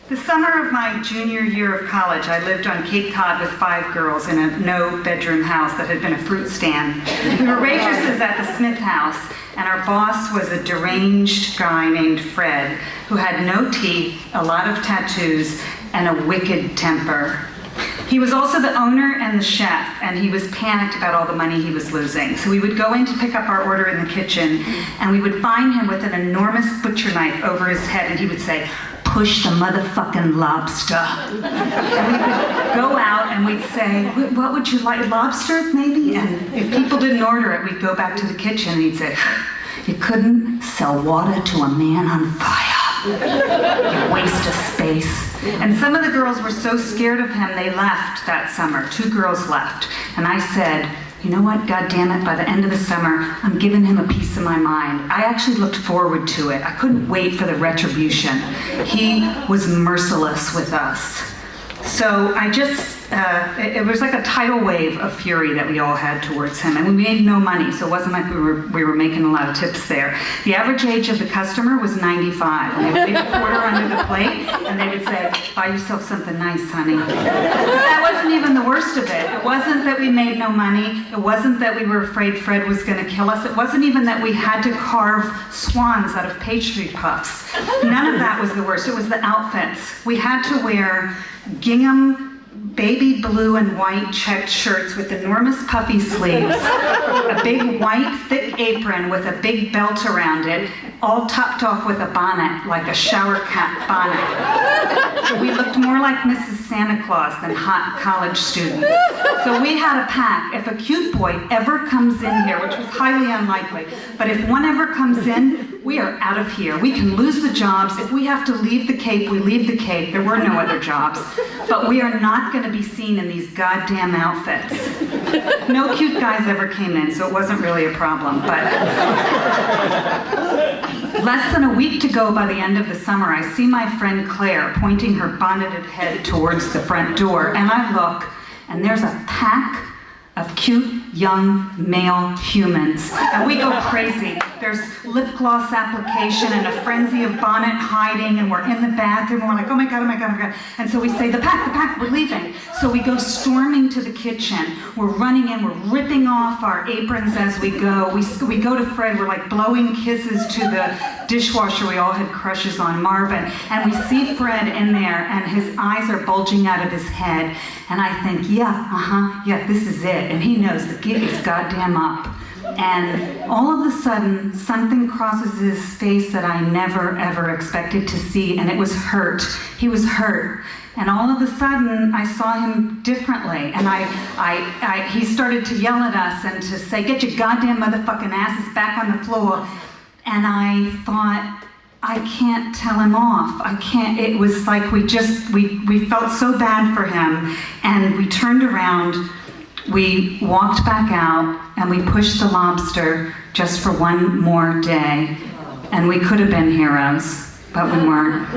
The summer of my junior year of college, I lived on Cape Cod with 5 girls in a no-bedroom house that had been a fruit stand. We were waitresses at the Smith House, and our boss was a deranged guy named Fred, who had no teeth, a lot of tattoos, and a wicked temper. He was also the owner and the chef, and he was panicked about all the money he was losing. So we would go in to pick up our order in the kitchen, and we would find him with an enormous butcher knife over his head, and he would say, "Push the motherfucking lobster." And we would go out and we'd say, "What would you like, lobster maybe?" And if people didn't order it, we'd go back to the kitchen and he'd say, "You couldn't sell water to a man on fire. You waste of space." And some of the girls were so scared of him, they left that summer. 2 girls left. And I said, "You know what, God damn it, by the end of the summer, I'm giving him a piece of my mind." I actually looked forward to it. I couldn't wait for the retribution. He was merciless with us. So I just, it was like a tidal wave of fury that we all had towards him. And we made no money, so it wasn't like we were making a lot of tips there. The average age of the customer was 95. And they would leave a quarter under the plate, and they would say, "Buy yourself something nice, honey." That wasn't even the worst of it. It wasn't that we made no money. It wasn't that we were afraid Fred was going to kill us. It wasn't even that we had to carve swans out of pastry puffs. None of that was the worst. It was the outfits. We had to wear gingham, baby blue and white checked shirts with enormous puffy sleeves, a big white thick apron with a big belt around it, all topped off with a bonnet, like a shower cap bonnet. We looked more like Mrs. Santa Claus than hot college students. So we had a pact. If a cute boy ever comes in here, which was highly unlikely, but if one ever comes in, we are out of here. We can lose the jobs. If we have to leave the Cape, we leave the Cape. There were no other jobs. But we are not going to be seen in these goddamn outfits. No cute guys ever came in, so it wasn't really a problem. But less than a week to go by the end of the summer, I see my friend Claire pointing her bonneted head towards the front door, and I look, and there's a pack of cute, young, male humans. And we go crazy. There's lip gloss application and a frenzy of bonnet hiding, and we're in the bathroom, and we're like, "Oh my God, oh my God, oh my God." And so we say, the pack, we're leaving. So we go storming to the kitchen. We're running in, we're ripping off our aprons as we go. We go to Fred, we're like blowing kisses to the dishwasher we all had crushes on, Marvin. And we see Fred in there, and his eyes are bulging out of his head. And I think, yeah, this is it. And he knows the gig is goddamn up. And all of a sudden, something crosses his face that I never, ever expected to see, and it was hurt. He was hurt. And all of a sudden, I saw him differently. And he started to yell at us and to say, "Get your goddamn motherfucking asses back on the floor." And I thought, I can't tell him off. I can't. It was like we felt so bad for him, and we turned around, we walked back out, and we pushed the lobster just for one more day. And we could have been heroes, but we weren't.